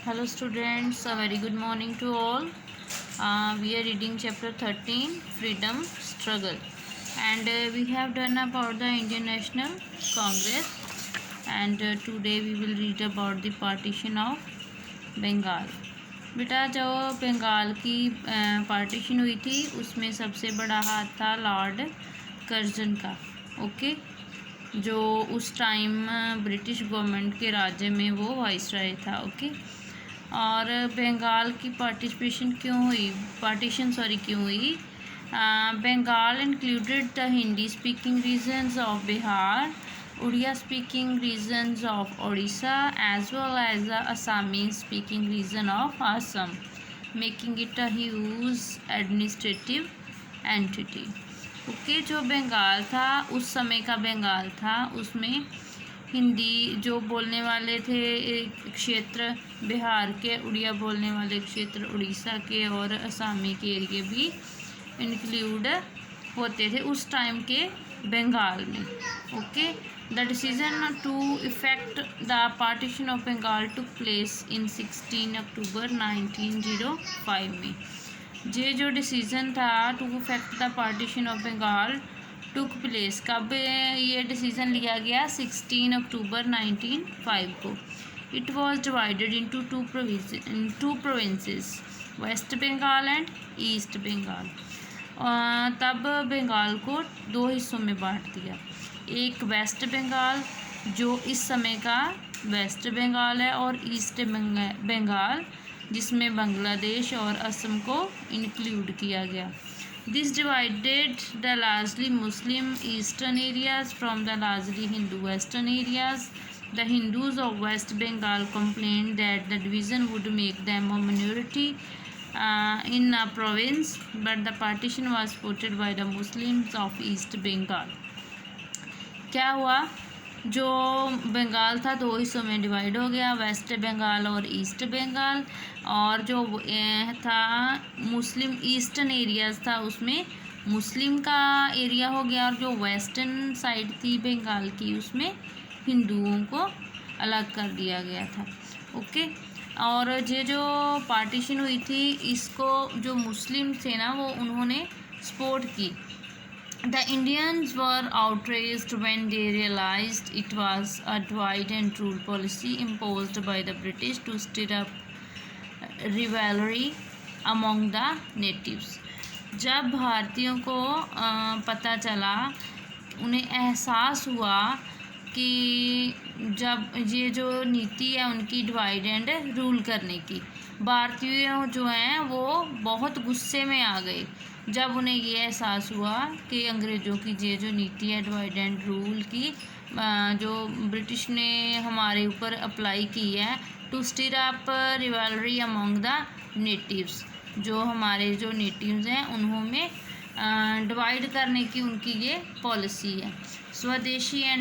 Hello students, a very good morning to all. We are reading chapter 13, Freedom Struggle, and we have done about the Indian National Congress, and today we will read about the partition of Bengal. बेटा जो बंगाल की partition हुई थी उसमें सबसे बड़ा हाथ था लॉर्ड कर्जन का। ओके, जो उस टाइम ब्रिटिश गवर्नमेंट के राज्य में वो वाइसराय था। ओके, और बंगाल की पार्टिशन क्यों हुई? Bengal included the Hindi speaking regions of Bihar, Oriya speaking regions of Odisha as well as the Assamese speaking region of Assam, making it a huge administrative entity. Okay, जो बंगाल था उस समय का बंगाल था, उसमें हिंदी जो बोलने वाले थे क्षेत्र बिहार के, उड़िया बोलने वाले क्षेत्र उड़ीसा के और असमी के एरिए भी इंक्लूड होते थे उस टाइम के बंगाल में। Okay, the decision to effect the partition of Bengal took place in 16 October 1905 में। ये जो डिसीजन था to effect the partition of Bengal took place, कब ये डिसीज़न लिया गया? 16 अक्टूबर 1905 को। It was divided into two provinces, West Bengal and East Bengal. तब बंगाल को दो हिस्सों में बांट दिया, एक वेस्ट बंगाल जो इस समय का वेस्ट बंगाल है, और ईस्ट बंगाल जिसमें बांग्लादेश और असम को इंक्लूड किया गया। This divided the largely Muslim eastern areas from the largely Hindu western areas. The Hindus of West Bengal complained that the division would make them a minority in a province, but the partition was supported by the Muslims of East Bengal. क्या हुआ? जो बंगाल था दो हिस्सों में divide हो गया, waste Bengal और ईस्ट बंगाल, और जो था मुस्लिम ईस्टर्न एरियाज़ था उसमें मुस्लिम का एरिया हो गया, और जो वेस्टर्न साइड थी बंगाल की उसमें हिंदुओं को अलग कर दिया गया था। ओके, और ये जो पार्टीशन हुई थी इसको जो मुस्लिम थे ना वो उन्होंने सपोर्ट की। The Indians were outraged when they realized it was a divide and rule policy imposed by the British to stir up rivalry among the natives. जब भारतीयों को पता चला, उन्हें एहसास हुआ कि जब ये जो नीति है उनकी डिवाइड एंड रूल करने की, भारतीय जो हैं वो बहुत गुस्से में आ गए जब उन्हें ये एहसास हुआ कि अंग्रेज़ों की ये जो नीति है डिवाइड एंड रूल की, जो ब्रिटिश ने हमारे ऊपर अप्लाई की है, to stir up rivalry among the natives, जो हमारे जो नेटिव्स हैं उन्होंने डिवाइड करने की उनकी ये पॉलिसी है। स्वदेशी एंड